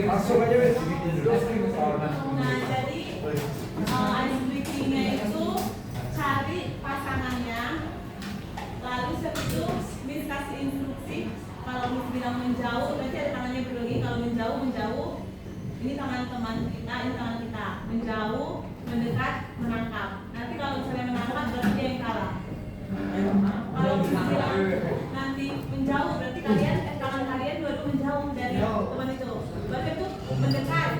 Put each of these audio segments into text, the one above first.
Langsung aja wes. Nah, jadi ice breaking-nya itu cari pasangannya, lalu setelah itu Miss kasih instruksi. Kalau Miss bilang menjauh, berarti ada tangannya berlagi. Kalau menjauh, ini tangan teman kita, ini tangan kita. Menjauh, mendekat, menangkap. Nanti kalau misalnya menangkap, berarti dia yang kalah. Kalau Miss bilang nanti menjauh, berarti tangan kalian dua-dua menjauh dari teman itu. Berarti itu mendekat,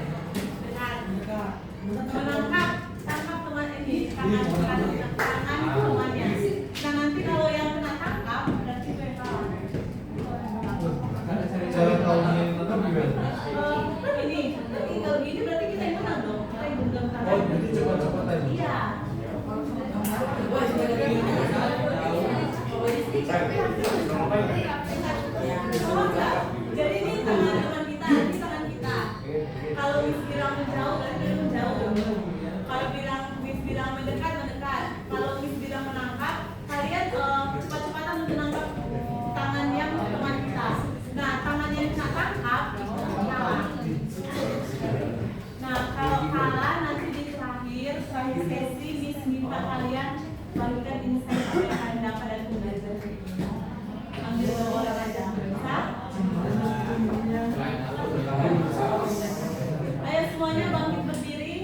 menangkap, tangkap teman ini, tangan temannya. Nah nanti kalau yang kena tangkap, berarti itu yang kalah. Cara tahunya tetap gimana? Ini kalau gini berarti kita yang menang dong. Kita yang belum kalah. Oh, jadi cepat-cepat aja. Iya. Jadi ini tangan kita, ini tangan kita. Kalau Miss bilang menjauh, berarti dia menjauh. Kalau Miss bilang mendekat, mendekat. Kalau Miss bilang menangkap, kalian cepat-cepatan untuk menangkap tangan yang teman kita. Nah, tangan yang kita tangkap kalah. Nah, kalau kalah nanti di terakhir sesi Miss minta kalian bagikan insight apa yang kalian dapat dari pembelajaran ini. Ambil orang aja, bisa? Ayo semuanya bangkit berdiri.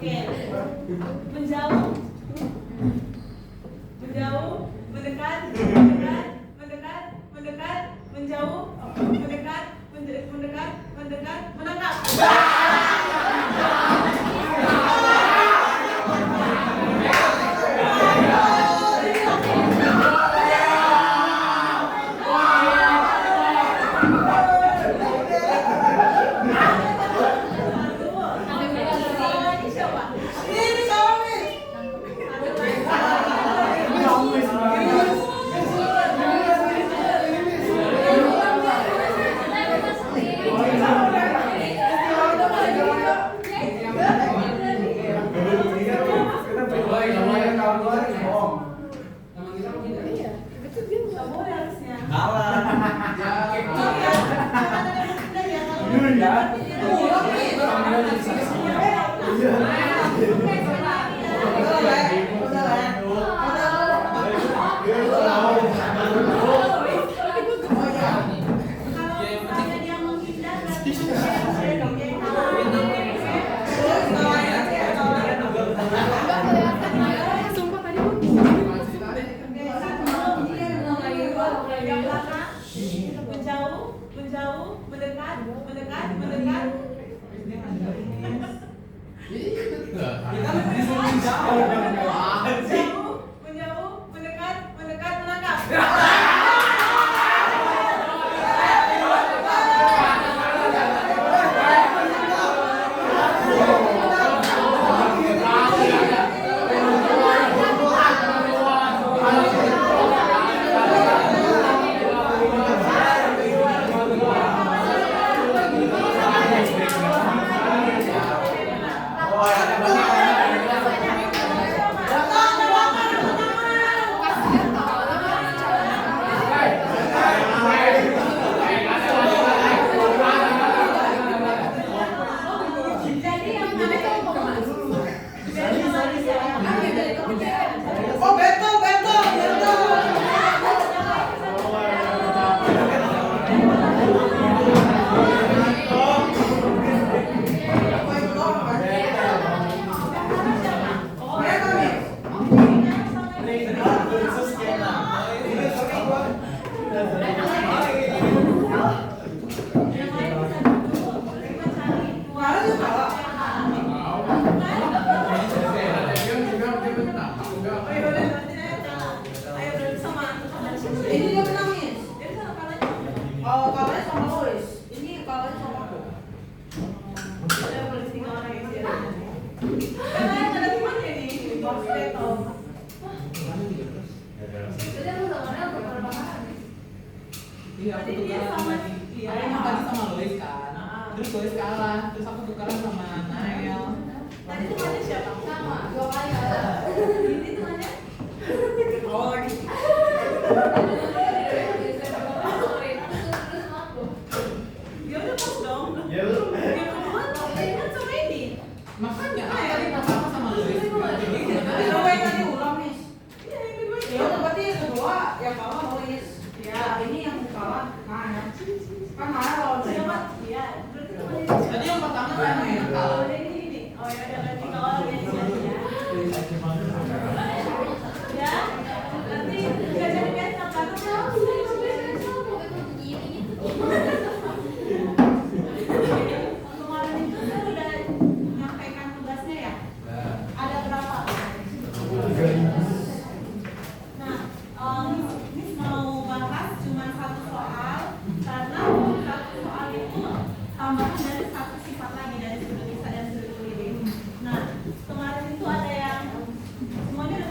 Oke. Menjauh. Menjauh, mendekat, mendekat, mendekat, mendekat, menjauh, mendekat, mendekat, mendekat, menangkap. Menjauh, mendekat, mendekat, mendekat. Menjauh, mendekat, mendekat, menangkap. Iya, aku tukeran lagi. Aku emang tadi sama Lois kan. Terus Lois kalah, terus aku tukeran sama Nael. Tadi temannya siapa? Sama, 2 kali kalah. Ini temannya? Awal lagi. Ya udah pas dong. Ya udah. Yang kedua, kan sama ini. Makanya aku tadi pertama sama Lois. Jadi gimana? Coba yang tadi ulang, Miss. Iya, yang kedua. Ya udah berarti yang kedua yang kalah Lois. Ya, ini yang kalah Maya. Kan Maya lawan Siapa? siapa? Iya, berarti temannya. Tadi yang pertama kan yang kalah. Oh, ini. Oh ya udah berarti kalau organisasi ya. Ya, nanti jajan biasa kan? Kemarin itu saya udah nyampaikan tugasnya ya. Ada berapa? Nah, Miss mau bahas cuma 1 soal karena 1 soal itu tambahan dari 1 sifat lagi dari sudut bisa dan sudut lirik. Nah, kemarin itu ada yang semuanya udah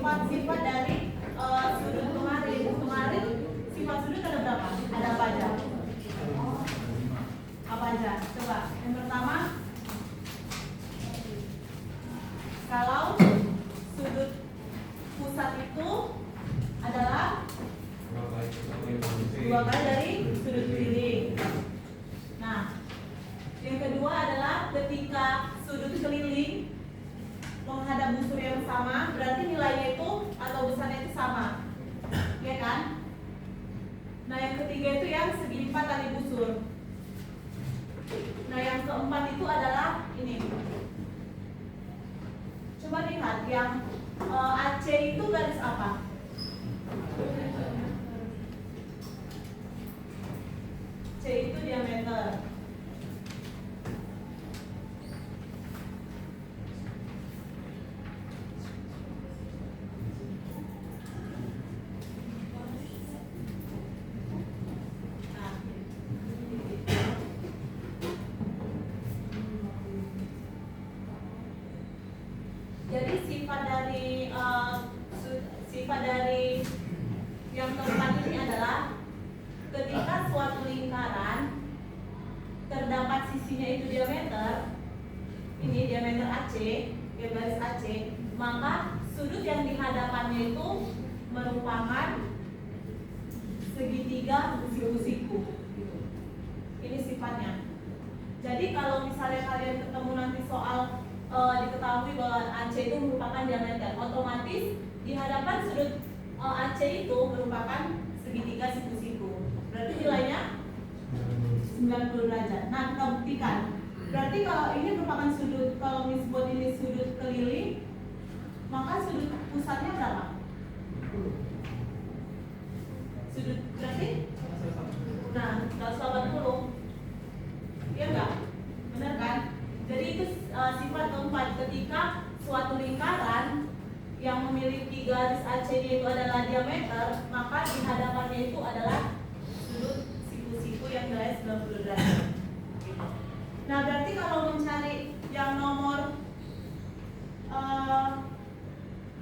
sifat-sifat dari sudut kemarin. Kemarin sifat sudut ada berapa? Ada apa aja? Apa aja? Coba. Yang pertama, kalau sudut pusat itu adalah 2 kali dari sudut keliling. Nah, yang kedua adalah ketika sudut keliling menghadap busur yang sama, berarti nilainya itu atau besarnya itu sama, ya kan? Nah, yang ketiga itu yang segi 4 kali busur. Nah, yang keempat itu adalah ini. Coba lihat yang AC itu garis apa? C itu diameter. Jadi sifat dari yang keempat ini adalah ketika suatu lingkaran terdapat sisinya itu diameter, ini diameter AC, ya garis AC, maka sudut yang di hadapannya itu merupakan segitiga siku-siku. Ini sifatnya. Jadi kalau misalnya kalian ketemu nanti soal diketahui bahwa AC itu merupakan diameter, otomatis di hadapan sudut AC itu merupakan segitiga siku-siku. Berarti nilainya 90 derajat. Nah, kita buktikan. Berarti kalau ini merupakan sudut, kalau disebut ini sudut keliling, maka sudut pusatnya berapa? Sudut berarti? Nah, 180. Iya enggak? Benar kan? Jadi itu sifat keempat, ketika suatu lingkaran yang memiliki garis AC-nya itu adalah diameter, maka di hadapannya itu adalah sudut siku-siku yang nilai 90 derajat. Nah, berarti kalau mencari yang nomor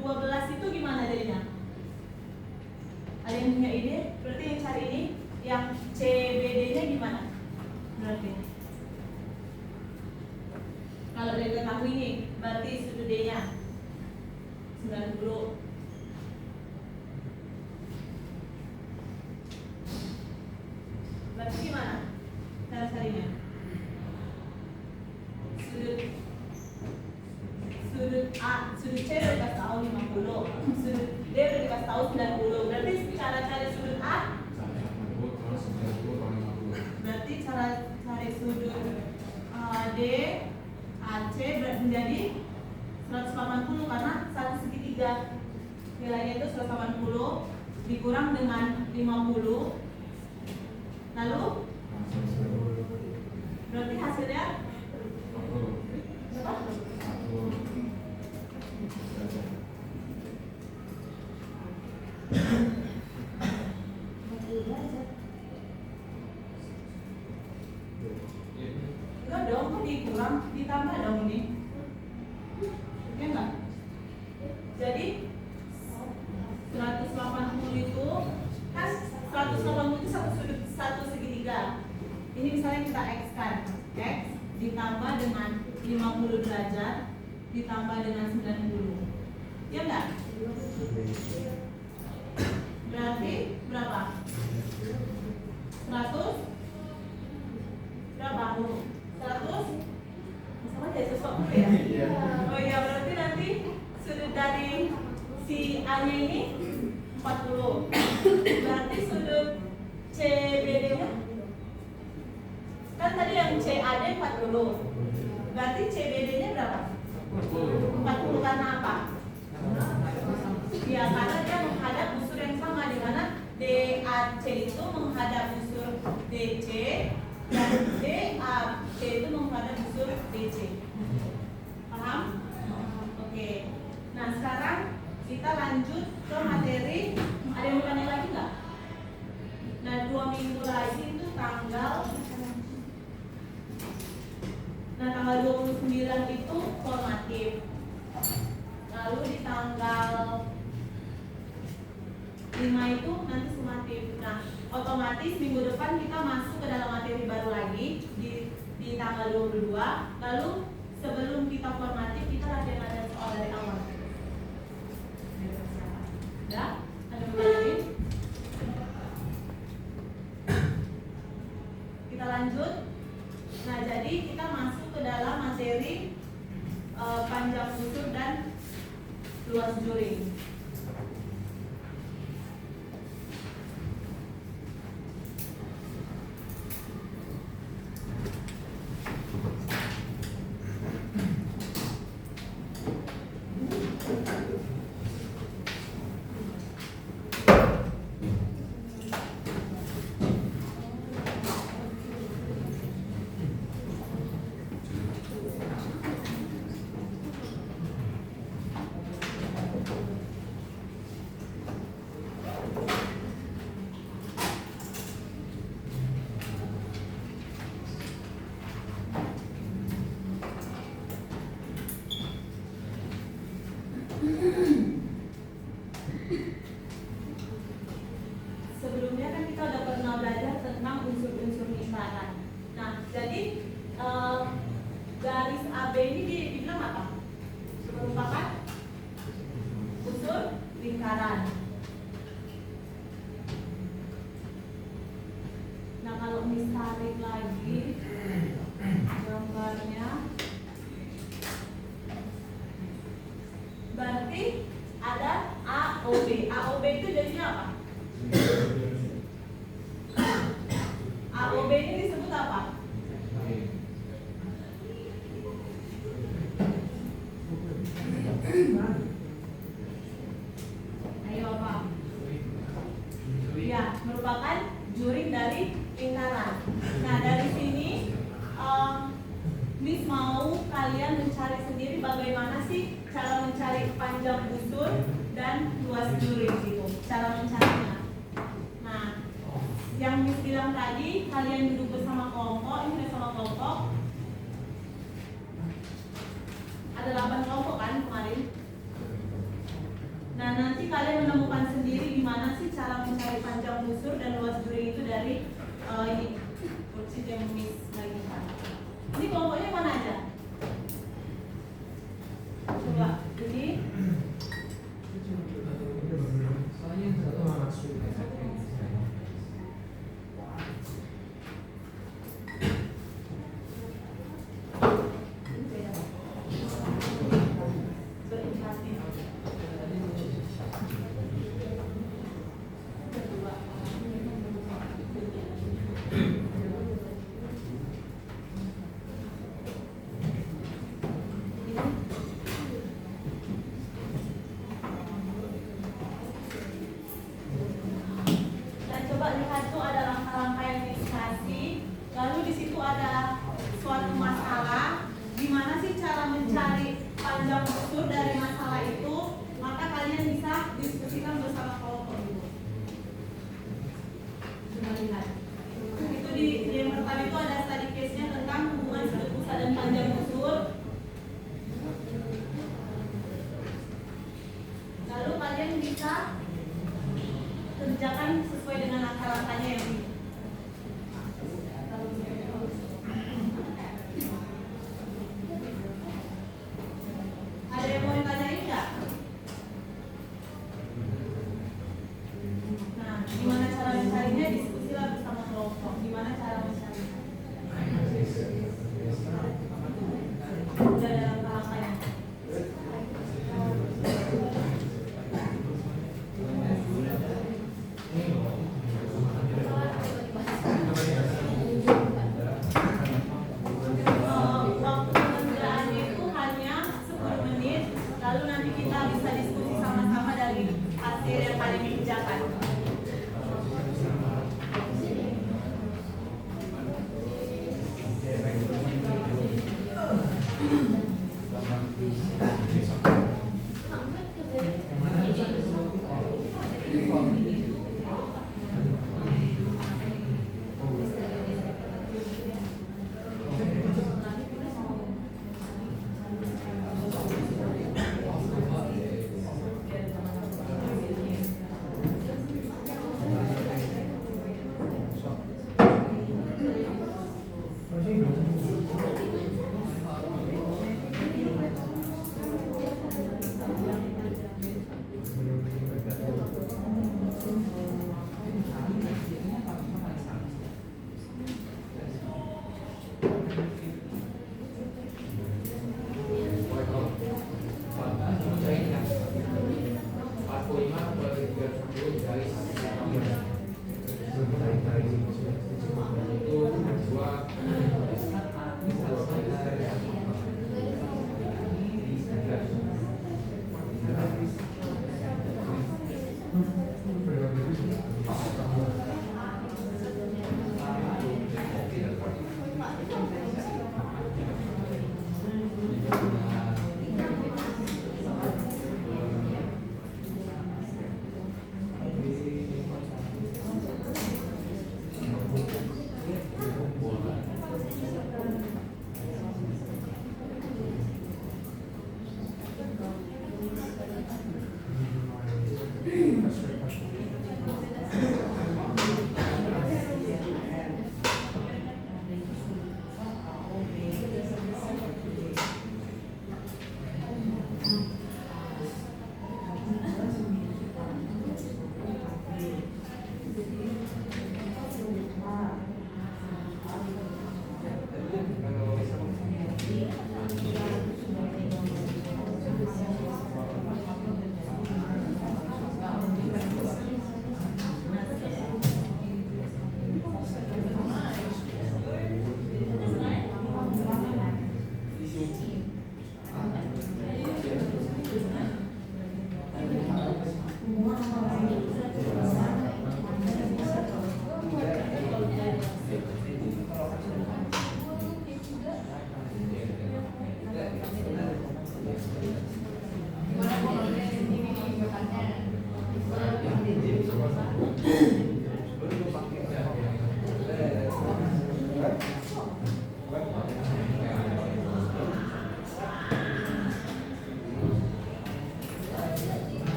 12 itu gimana jadinya? Ada yang punya ide? Berarti yang cari ini, yang CBD-nya gimana? Berarti kalau dari ketahui ini, berarti sudut D-nya 90. Berarti gimana cara carinya? Sudut A, sudut C udah dikasih tahu 50, sudut D udah dikasih tahu 90. Berarti cara cari sudut A? Berarti cara cari sudut D, AC menjadi 180 karena satu segitiga nilainya itu 180 dikurang dengan 50, lalu berarti hasilnya berapa? Enggak dong, kok dikurang, ditambah dong ini. Ya enggak? Jadi 180 itu kan 180 itu satu sudut satu segitiga. Ini misalnya kita X kan, X ditambah dengan 50 derajat ditambah dengan 90. Ya enggak? Berarti berapa? 100 berapa? 100? Sama aja 140 ya? Oh iya, berarti nanti sudut dari si A nya ini 40. Berarti sudut CBD nya kan tadi yang CAD 40. Berarti CBD nya berapa? 40 karena apa? Ya, karena dia menghadap busur yang sama, di mana DAC itu menghadap busur DC dan DAC itu menghadap busur DC. Paham? Oke. Nah, sekarang kita lanjut ke materi. Ada yang mau tanya lagi nggak? Nah, 2 minggu lagi itu tanggal 29 itu formatif. Lalu di tanggal 5 itu nanti sumatif. Nah, otomatis minggu depan kita masuk ke dalam materi baru lagi di tanggal 22. Lalu sebelum kita formatif kita latihan soal dari awal. Ya, ada yang lain? Kita lanjut. Nah, jadi kita masuk ke dalam materi panjang busur dan luas juring. Sebelumnya kan kita udah pernah belajar tentang unsur-unsur misaran. Nah, jadi garis AB ini dibilang apa? Merupakan unsur lingkaran. Nah, kalau misalnya lagi gambarnya, berarti ada AOB. AOB itu jadinya apa? AOB ini disebut apa? Ayo apa? Ya, merupakan juring dari lingkaran. Nah, dari sini Miss mau kalian mencari sendiri bagaimana sih cara mencari panjang busur dan luas juring gitu. Cara mencarinya. Nah, yang Miss bilang tadi, kalian duduk bersama kelompok, ini bersama kelompok. Ada 8 kelompok kan kemarin? Nah, nanti kalian menemukan sendiri gimana sih cara mencari panjang busur dan luas juring itu dari ini worksheet yang Miss lagi kan. Ini kelompoknya mana aja? Coba, jadi soalnya yang satu masuk. kerjakan sesuai dengan langkah-langkahnya yang ini. Ada yang mau ditanyain nggak? Nah, gimana cara mencarinya? Diskusilah bersama kelompok. Gimana cara mencarinya? Udah ada langkah-langkahnya.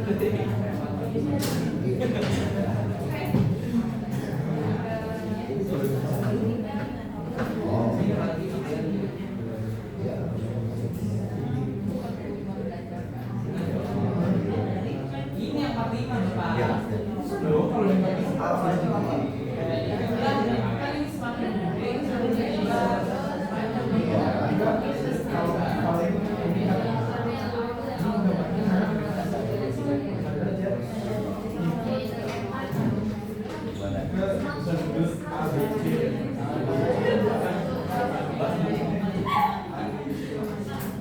Ini yang 45 Pak. Loh, kalau yang 45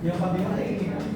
yang 45 ini kan?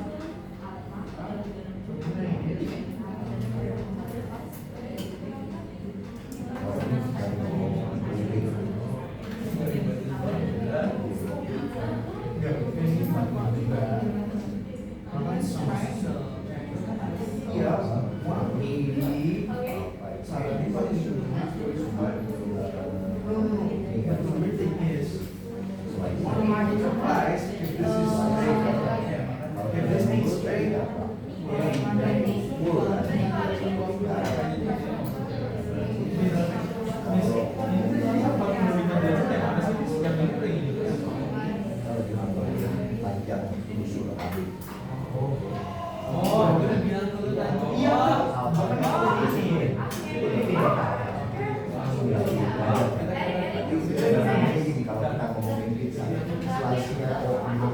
Oh, udah bilang ke lu tadi. Iya. Kalau kita ngomongin pizza, slice-nya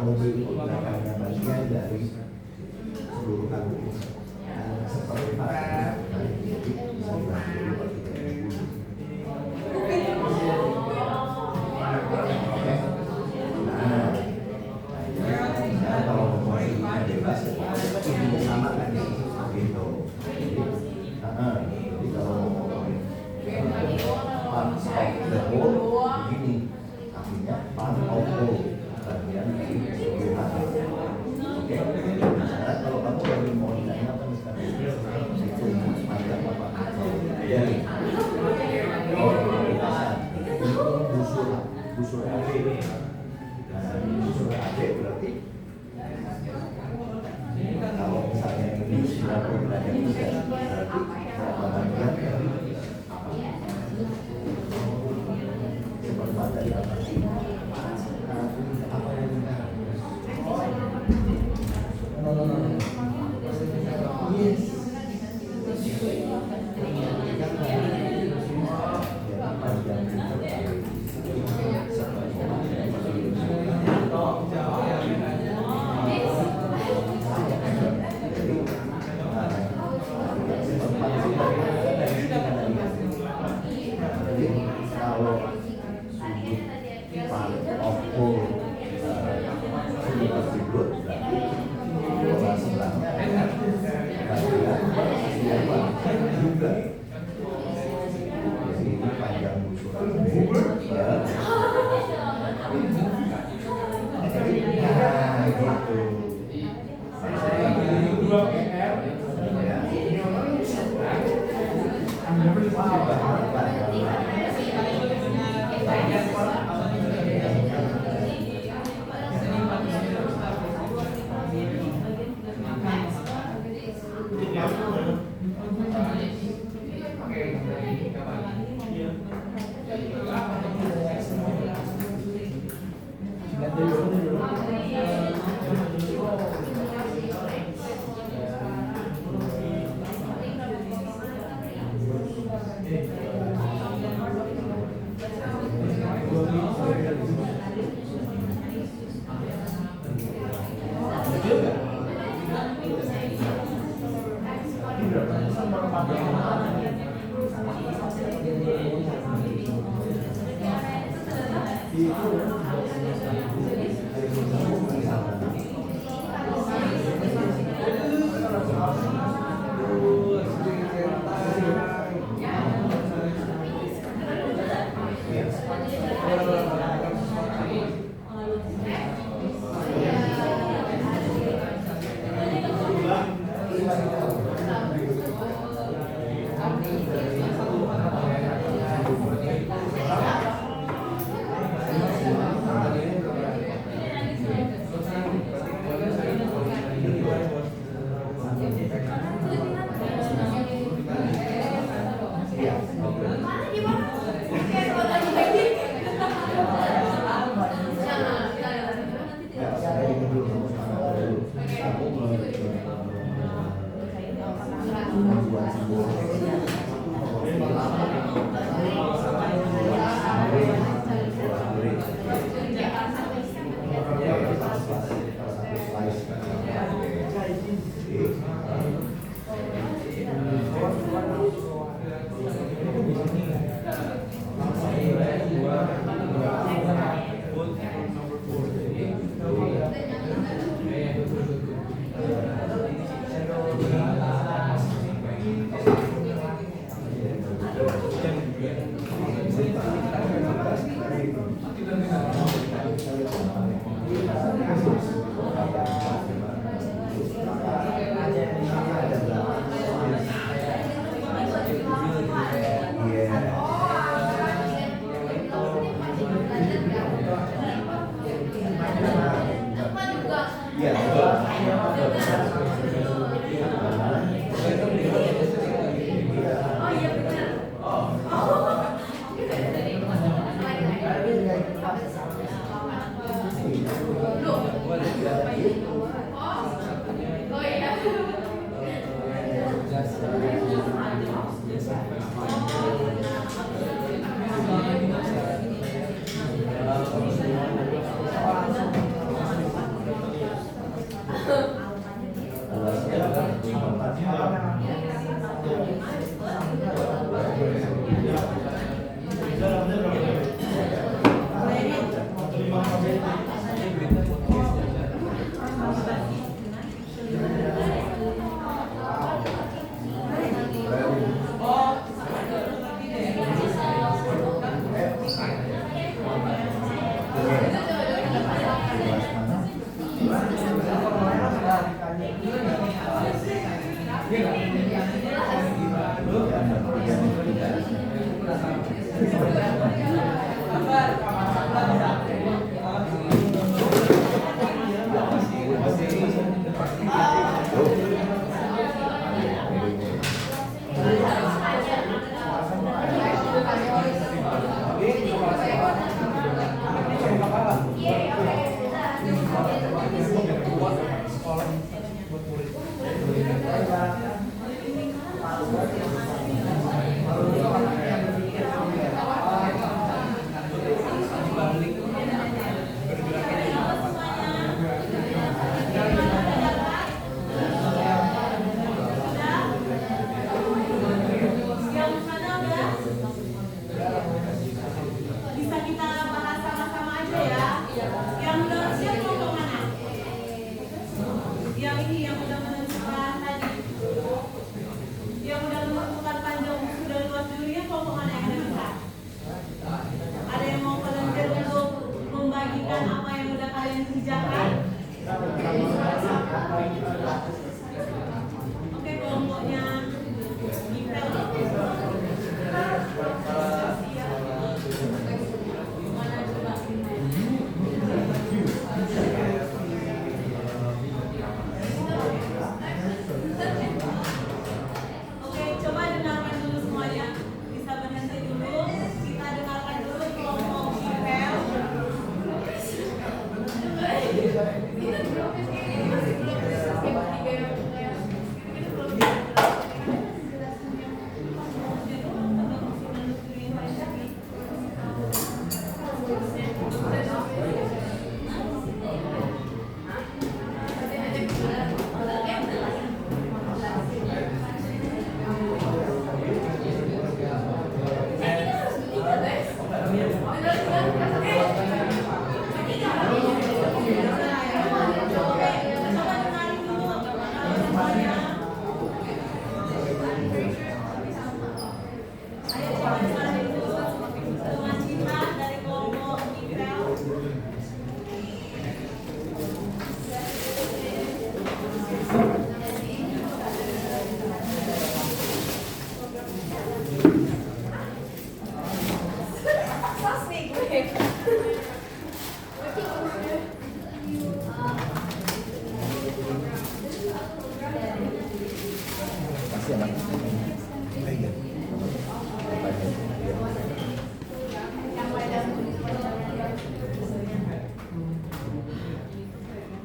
mobil itu merupakan bagian dari seluruhan pizza. Seperti pasar, bisa dibantu kalau ngomongin bebas, ini sama kan seperti itu. Jadi kalau ngomongin part of the whole, begini, artinya part of whole, bagian dari seluruhan. Oke, sekarang kalau kamu lagi mau nanya apa nih sekarang? Itu macam apa? Jadi, itu busur AB. Busur AB berarti kalau misalnya ini sudah programnya tidak berarti berapa bagian dari apa? Seperempat dari apa sih? Apa yang no. Yes. Kalau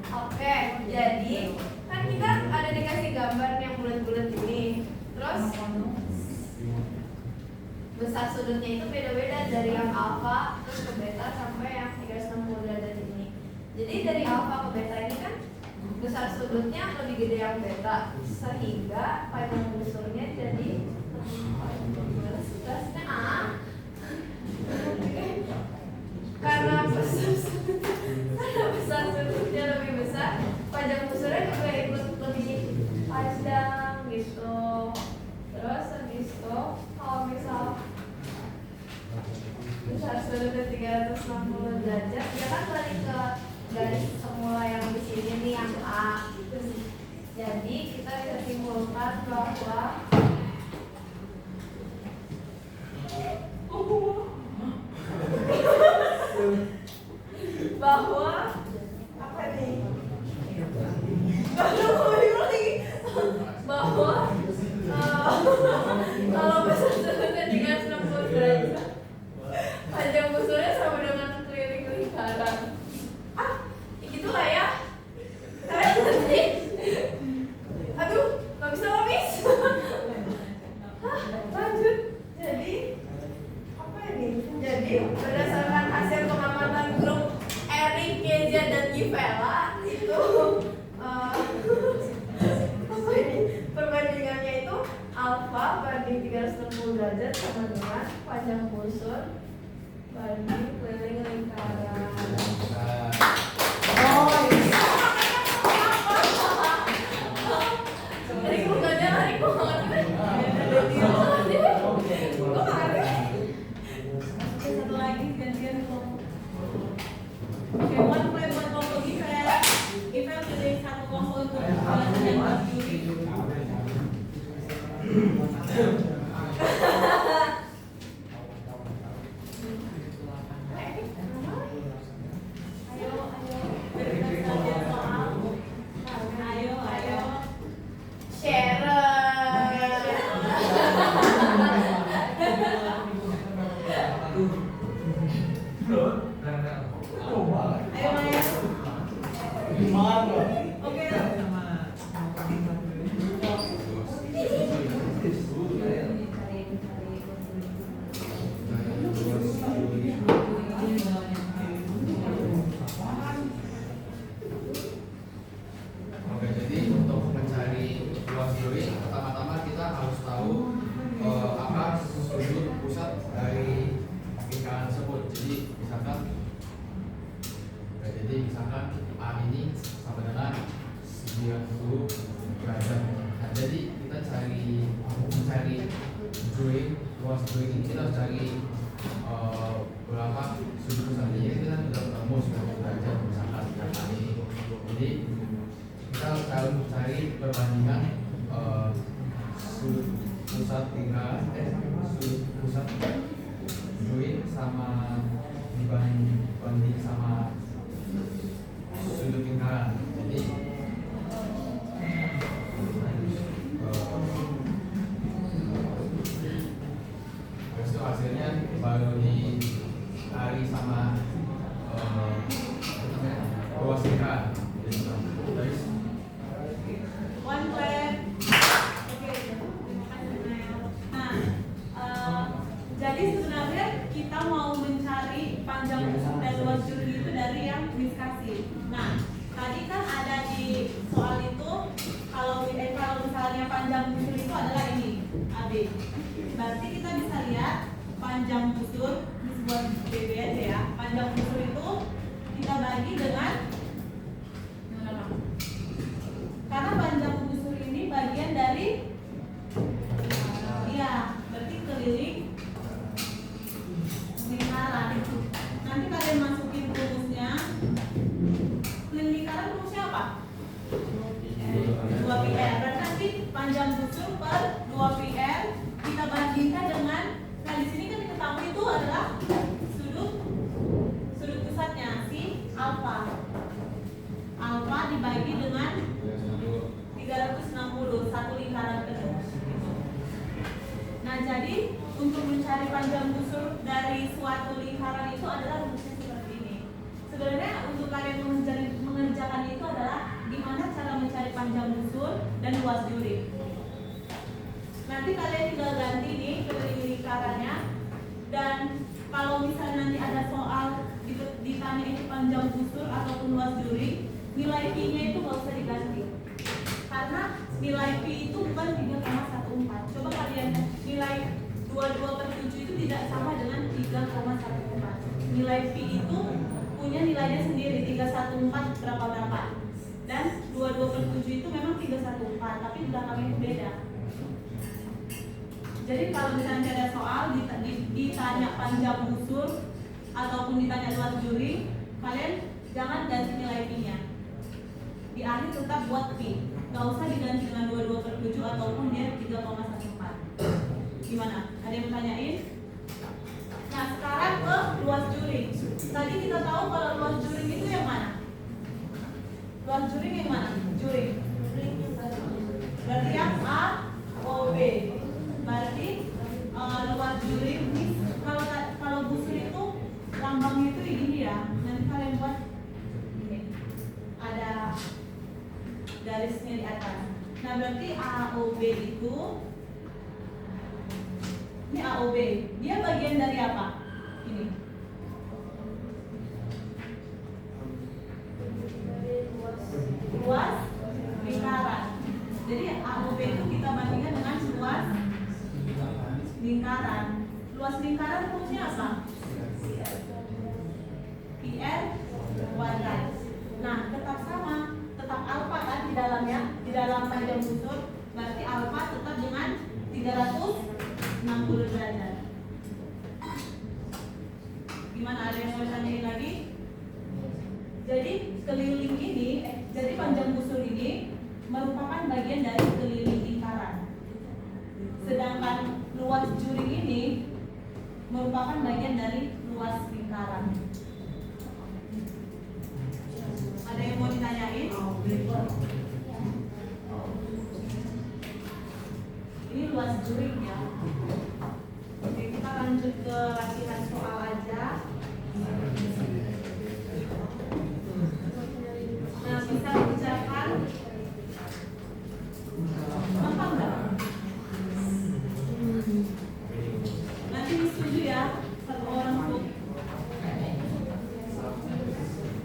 Oke, jadi kan kita ada dikasih gambar yang bulat-bulat ini. Terus besar sudutnya itu beda-beda dari yang alfa terus ke beta sampai yang 360 derajat ini. Jadi dari alfa ke beta ini kan besar sudutnya lebih gede yang beta, sehingga panjang busurnya jadi karena besar sudutnya lebih besar, panjang busurnya juga ikut lebih panjang gitu. Terus habis itu kalau misal besar sudutnya 360 derajat, dia kan balik ke garis semula yang di sini nih, yang A. Jadi kita bisa simpulkan bahwa apa nih? Bahwa kalau besar sudutnya 360 derajat, panjang busurnya sama dengan keliling lingkaran. Gitulah ya. Nanti, aduh, nggak bisa habis. Lanjut. Jadi apa ini? Jadi berdasarkan hasil pengamatan grup Eric, Kezia, dan Givela itu apa ini? Perbandingannya itu alfa banding 360 derajat sama dengan panjang busur banding keliling lingkaran. Satu lagi gantian kelompok. Oke, one point buat kelompok Ivel. Ivel pilih satu kelompok untuk pelajaran dan buat juri. Berarti kita bisa lihat panjang busur, buat BB aja ya. Panjang busur itu kita bagi dengan, karena panjang busur ini bagian dari, iya, berarti keliling lingkaran. Nanti kalian masukin rumusnya. Keliling lingkaran rumusnya apa? 2πr. Berarti nanti panjang busur per 2πr kita bandingkan dengan, nah di sini kan diketahui itu adalah sudut pusatnya si alfa. Alfa dibagi dengan 360, satu lingkaran penuh. Nah jadi untuk mencari panjang busur dari suatu lingkaran itu adalah rumusnya seperti ini. Sebenarnya untuk kalian mengerjakan itu adalah gimana cara mencari panjang busur dan luas juri. Nanti kalian tinggal ganti nih keliling lingkarannya Dan kalau misalnya nanti ada soal ditanya itu panjang busur ataupun luas juring, nilai P-nya itu nggak usah diganti. Karena nilai P itu bukan 3,14. Coba kalian nilai 22/7 itu tidak sama dengan 3,14. Nilai P itu punya nilainya sendiri 314 berapa. Dan 22/7 itu memang 314, tapi belakangnya itu beda. Jadi kalau misalnya ada soal ditanya panjang busur ataupun ditanya luas juring, kalian jangan ganti nilai P-nya. Di akhir tetap buat P. Nggak usah diganti dengan 22/7 ataupun dia 3,14. Gimana? Ada yang bertanyain? Nah sekarang ke luas juring. Tadi kita tahu kalau luas juring itu yang mana? Luas juring yang mana? Juring. Berarti yang A, O, B. Berarti luas juring ini kalau busur itu lambangnya itu ini ya. Nanti kalian buat ini. Ada garisnya di atas. Nah berarti AOB itu ini AOB. Dia bagian dari apa? Ini. Luas lingkaran. Jadi AOB itu kita bandingkan dengan luas lingkaran. Luas lingkaran rumusnya apa? PR kuadrat. Nah, tetap sama, tetap alfa kan di dalamnya, di dalam panjang busur. Berarti alfa tetap dengan 360 derajat. Gimana, ada yang mau tanyain lagi? Jadi keliling ini, jadi panjang busur ini merupakan bagian dari keliling lingkaran. Sedangkan luas juring ini merupakan bagian dari luas lingkaran. Ada yang mau ditanyain? Ini luas juring ya. Oke, kita lanjut ke latihan soal aja. Nah, bisa ucapkan gampang nggak? Nanti disetujui ya satu orang untuk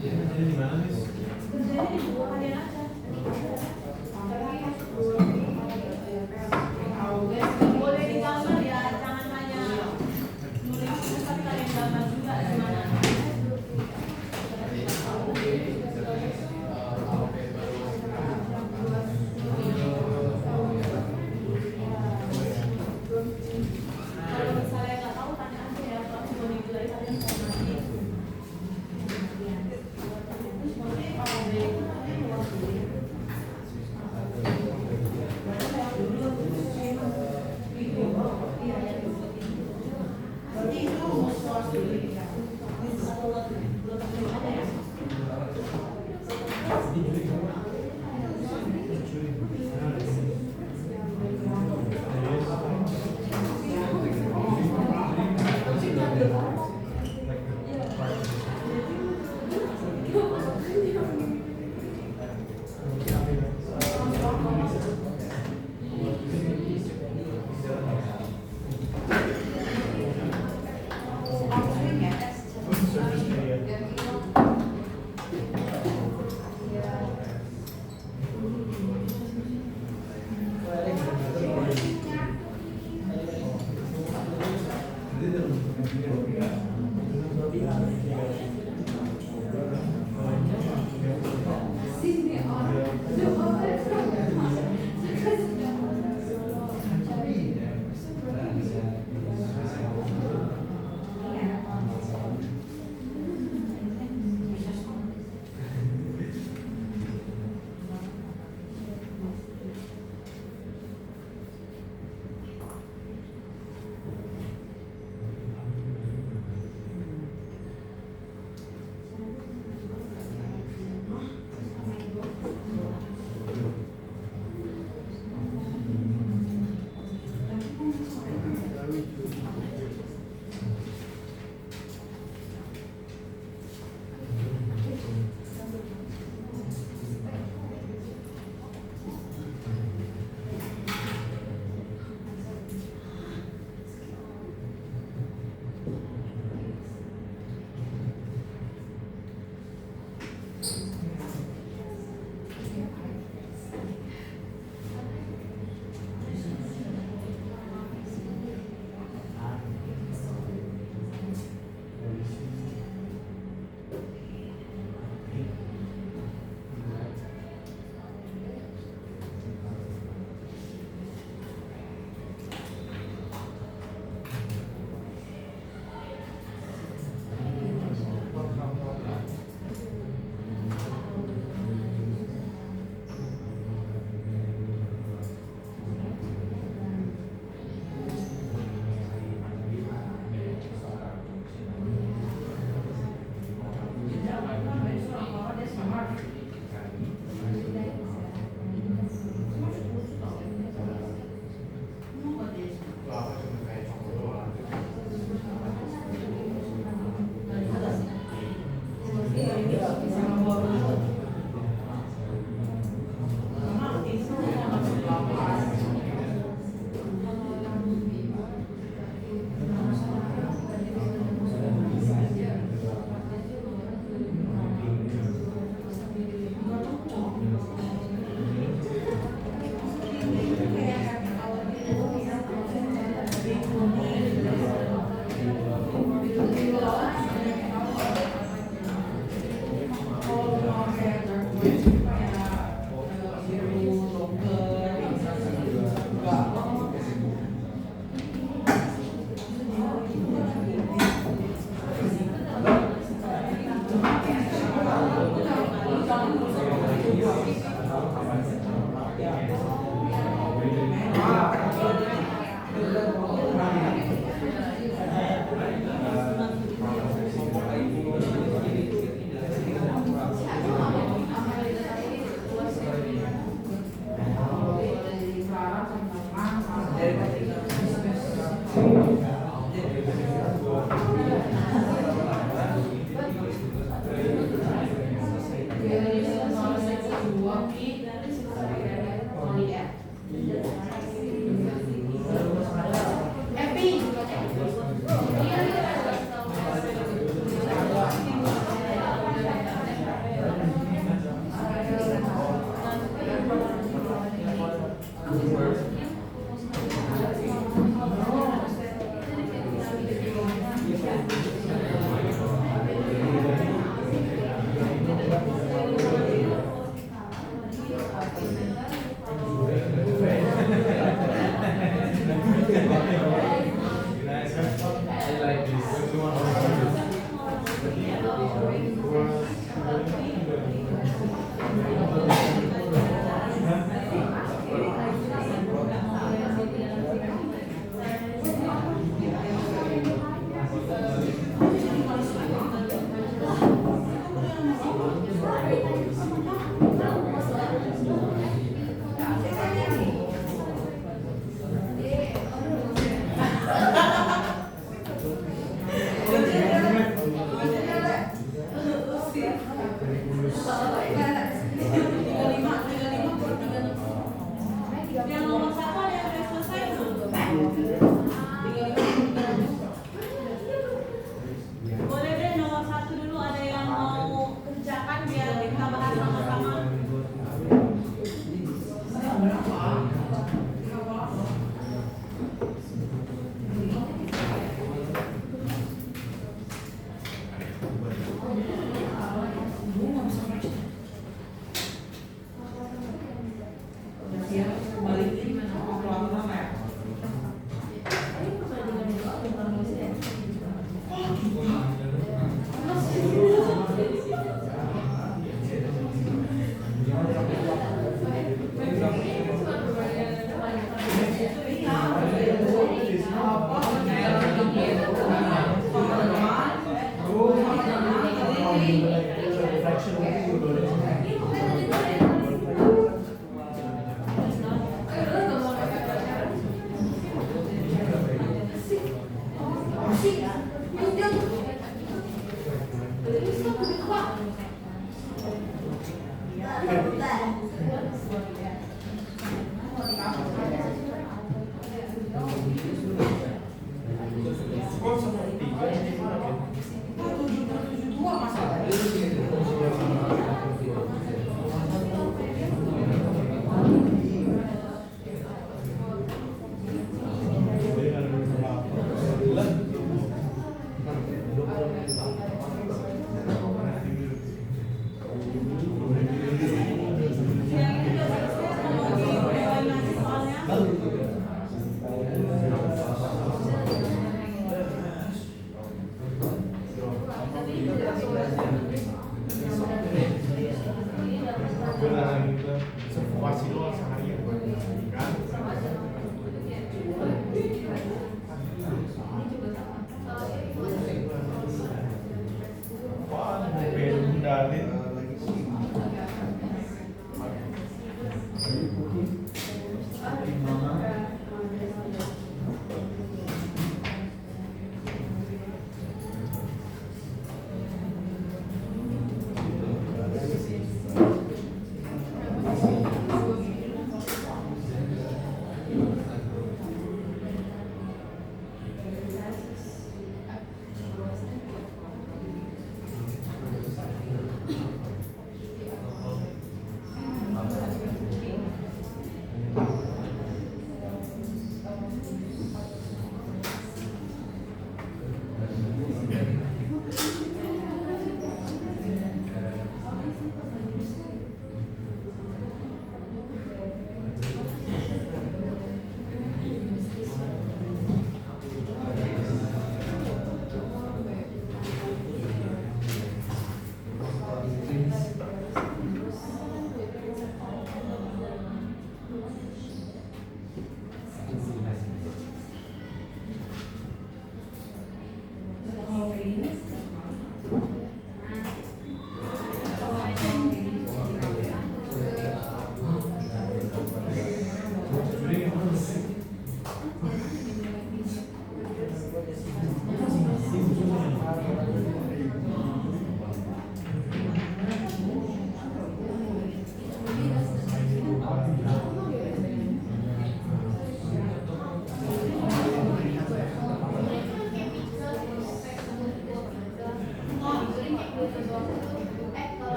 Jadi di mana nih? kerjanya di bawah kalian aja. Boleh digambar ya, jangan hanya nulis tapi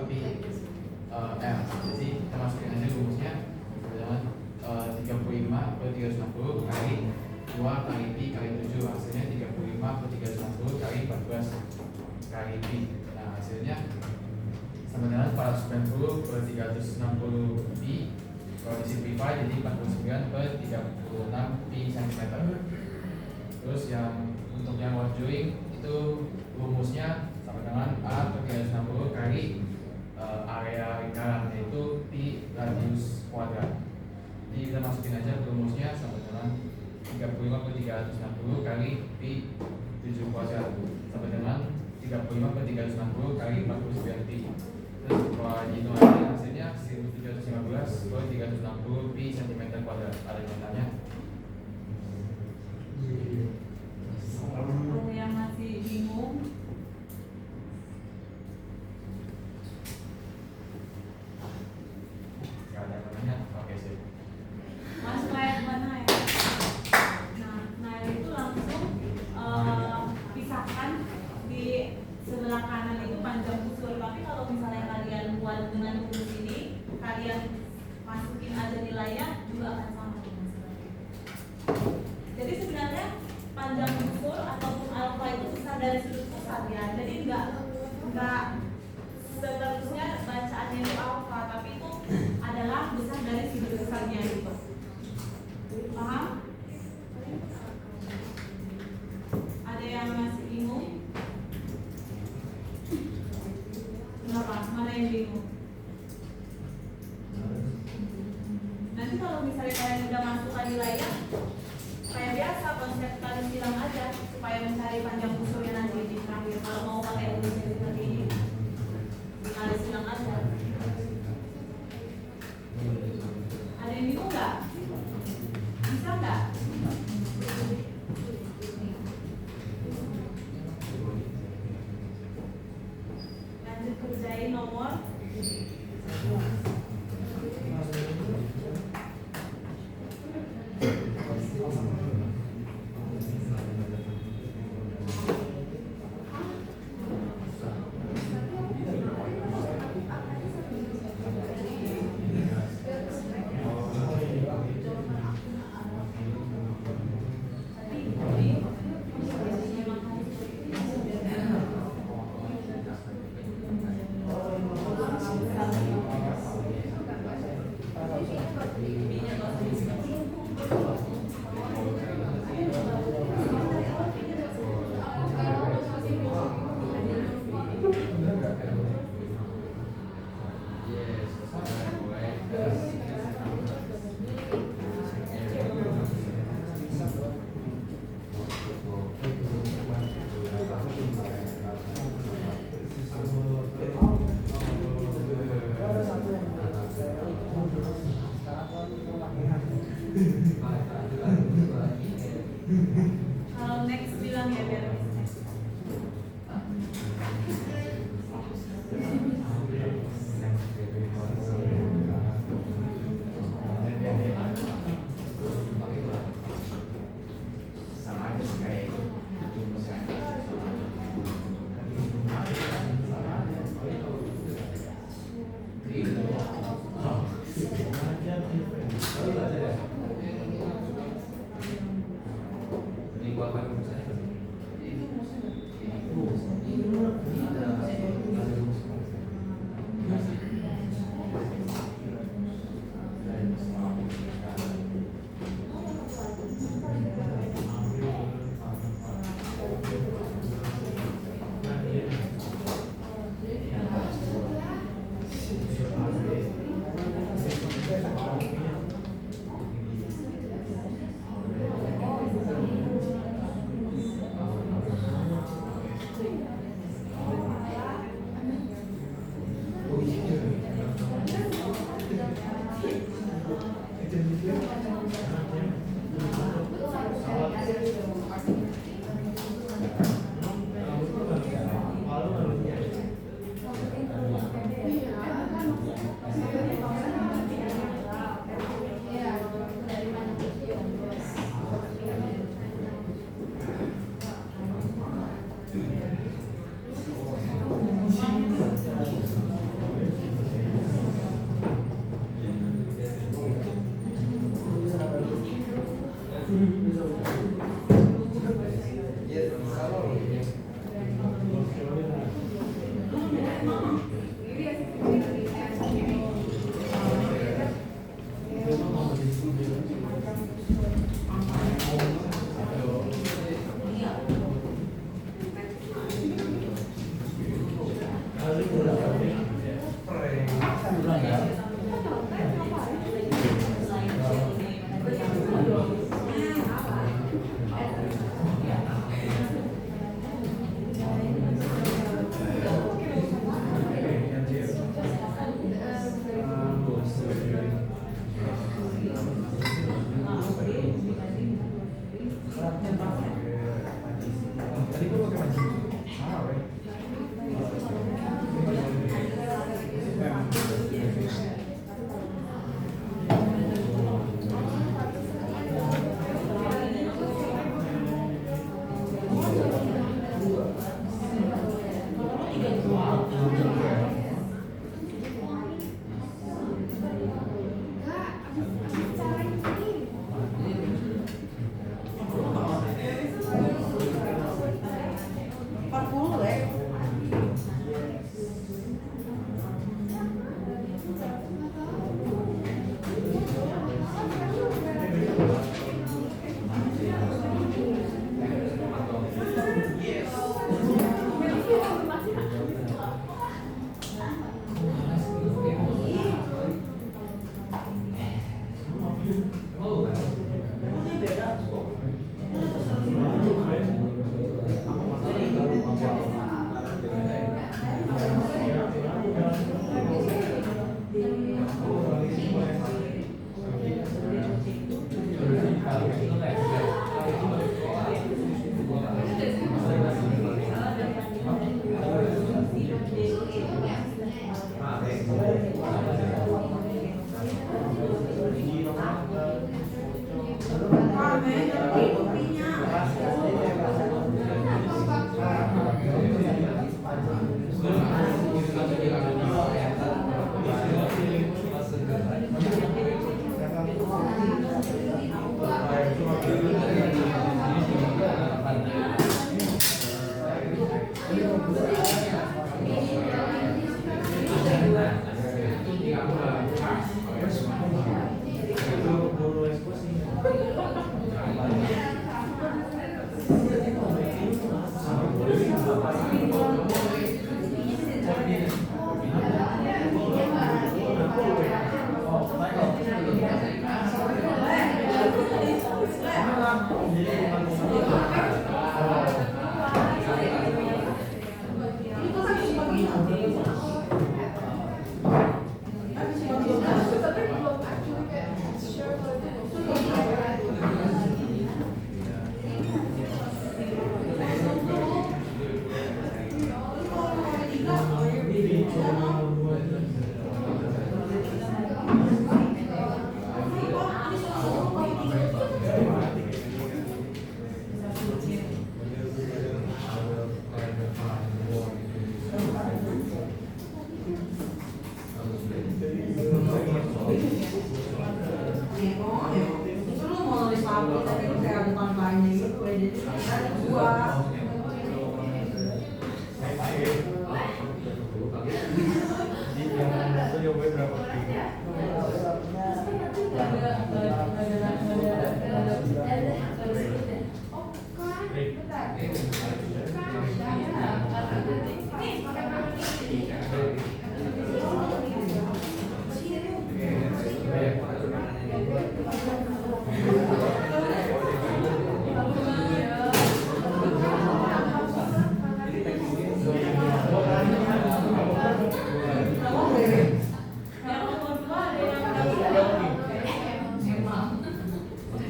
Pi L. Jadi kita masukin aja rumusnya dengan 35 per 360 kali 2 kali Pi kali 7, hasilnya 35 per 360 kali 14 kali Pi. Nah hasilnya sama dengan 490 per 360 Pi. Kalau disimplify jadi 49 per 36 Pi cm. Terus yang untuk yang work doing itu rumusnya sama dengan A per 360 kali area lingkaran, yaitu Pi radius kuadrat. Jadi kita masukin aja rumusnya sama dengan 35 per 360 kali Pi 7 kuadrat sama dengan 35 per 360 kali 49 Pi. Terus kalau hitung aja hasilnya 1715 per 360 Pi cm kuadrat. Ada yang tanya? Ada yang masih bingung? Gak ada yang tanya? Oke sip. Mas slide mana ya? Nah itu langsung pisahkan di sebelah kanan itu panjang busur. Tapi kalau misalnya kalian buat dengan rumus ini, kalian masukin aja nilainya juga akan sama dengan seperti itu. Jadi sebenarnya panjang busur ataupun alfa itu besar dari sudut pusat ya. Jadi enggak seterusnya bacaannya itu alfa, tapi itu adalah besar dari sudut besarnya gitu. Paham? Ada yang masih bingung? Kenapa? Mana yang bingung? Nanti kalau misalnya kalian udah masukkan nilainya, kayak biasa konsep kalian bilang aja supaya mencari panjang busurnya nanti di terakhir. Kalau mau pakai rumusnya seperti ini, kalian bilang aja. Ada yang bingung nggak? Bisa nggak? Lanjut kerjain nomor. Kalau next bilang ya biar bisa. Sama aja kayak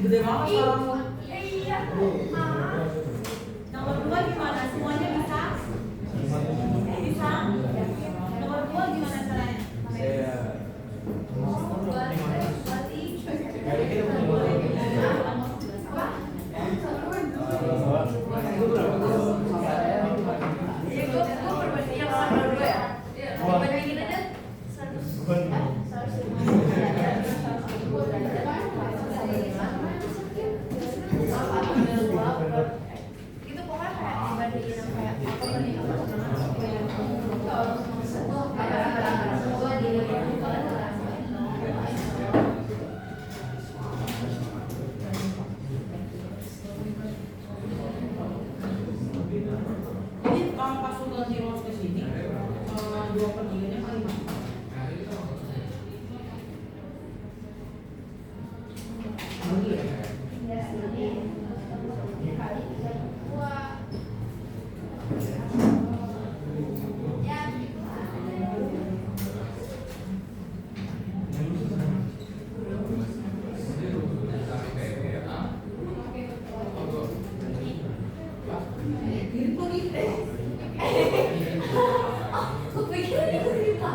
Gede banget suaramu. Iya. Nomor 2 gimana? Semuanya bisa? Bisa? Nomor 2 gimana caranya? Gitu pokoknya kayak dibandingin sama kayak apa tadi apa Ini kalau pas udah Heroes ke sini, 2/3-nya kali mas. Bagi ya? ya jadi kali 2 ya gitu lah. Gitu gitu. Aku pikir ini cerita.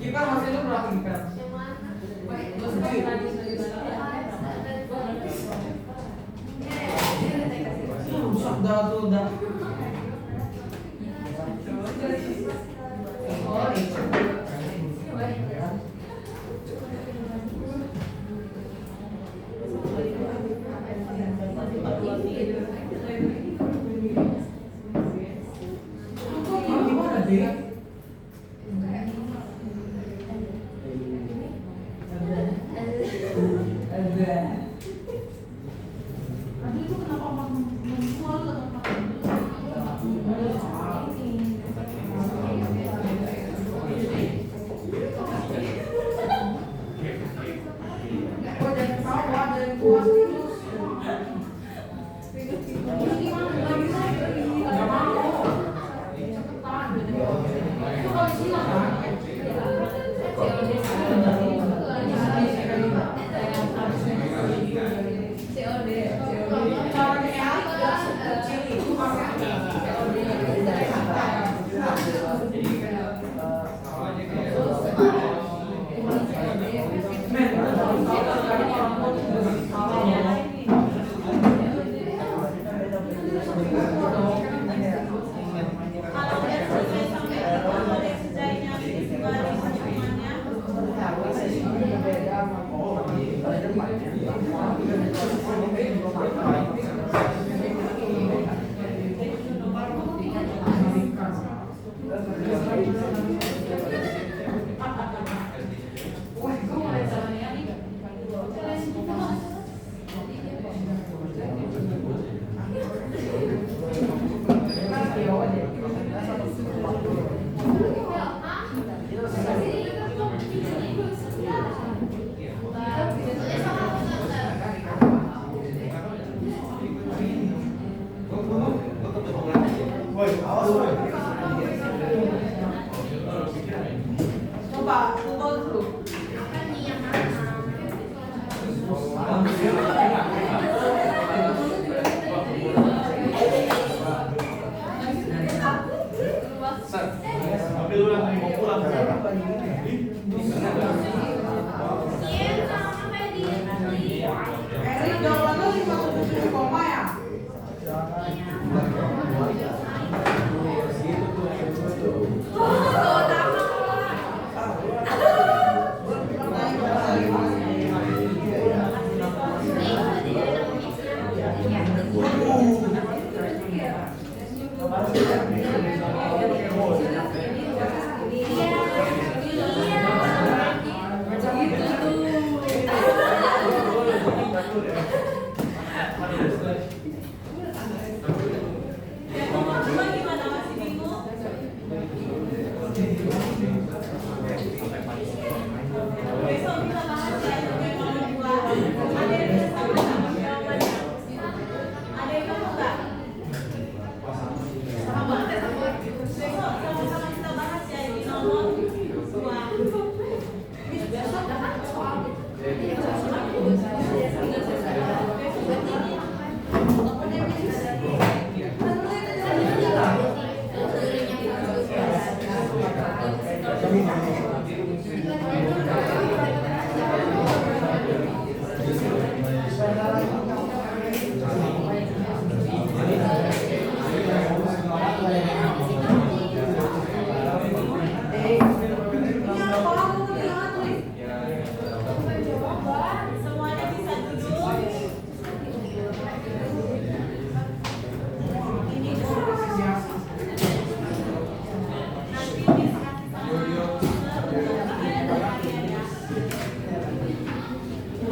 Gimana masih lu berapa gitar? Udah tuh udah. Gimana deh? Tadi itu kenapa menjual Coba, pukul dulu. Ambil ulang nih, mau pulang. Erik jawabannya 57 koma ya? Yang nomor 2 gimana, masih bingung? Besok kita bahas ya yang nomor 2. Ada yang bisa sama jawabannya? Ada yang tahu nggak? Besok sama-sama kita bahas ya yang nomor 2. Semuanya bisa duduk. Ini nanti diskusi sama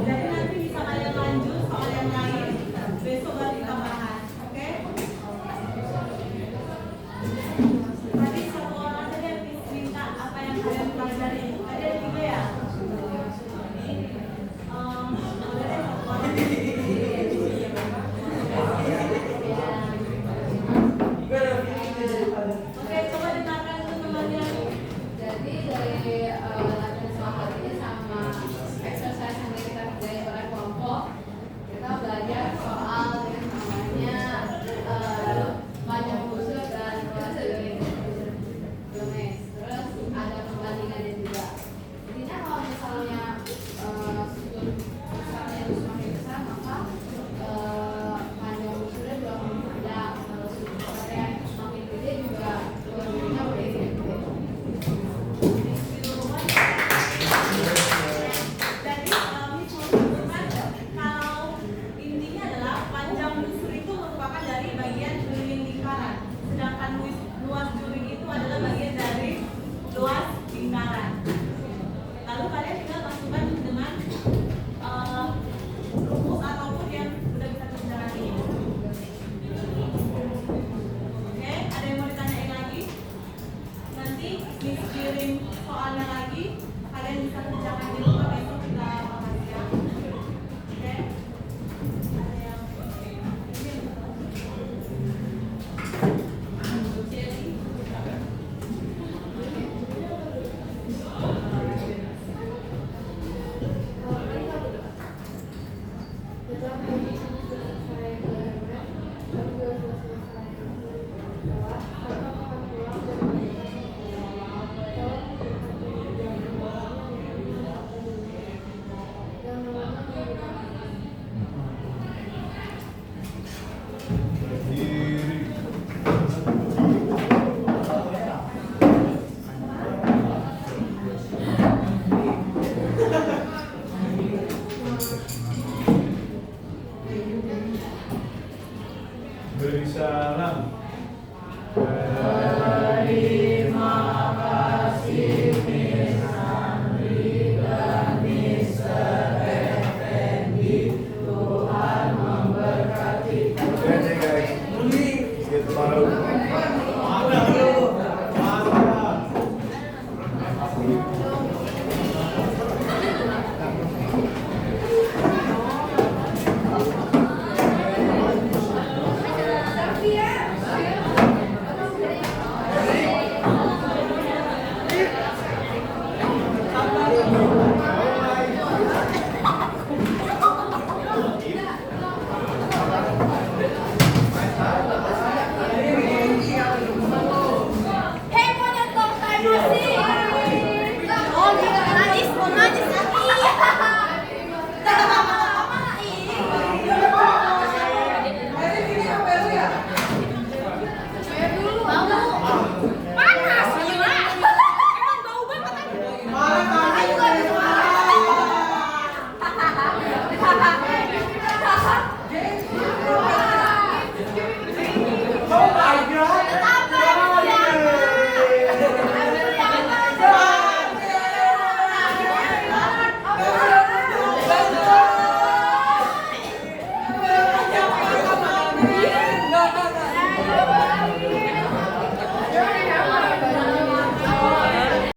jadi nanti bisa kalian lanjut soal yang lain besok baru kita bahas, oke? Tadi satu orang saja yang minta apa yang kalian pelajari. Ada 3 ya? Oke, coba dengarkan dulu temannya. Jadi dari latihan semangat ini sama exercise yang kita kerjain pada kelompok, kita belajar soal yang namanya panjang busur dan luas geometris. Terus ada perbandingannya juga. Intinya kalau misalnya sudut besarnya itu semakin besar, maka panjang busurnya juga makin panjang. Kalau sudut besarnya semakin gede juga busurnya udah gede. Jadi kalau intinya adalah panjang busur itu merupakan dari bagian keliling lingkaran, sedangkan luas juring itu adalah bagian dari luas lingkaran. Lalu kalian tinggal masukkan dengan rumus ataupun yang sudah bisa dijalani. Oke, ada yang mau ditanyain lagi? Nanti kirim soalnya lagi, kalian bisa kerjakan di rumah, besok kita bahas ya. Oke? Ada yang Beri salam.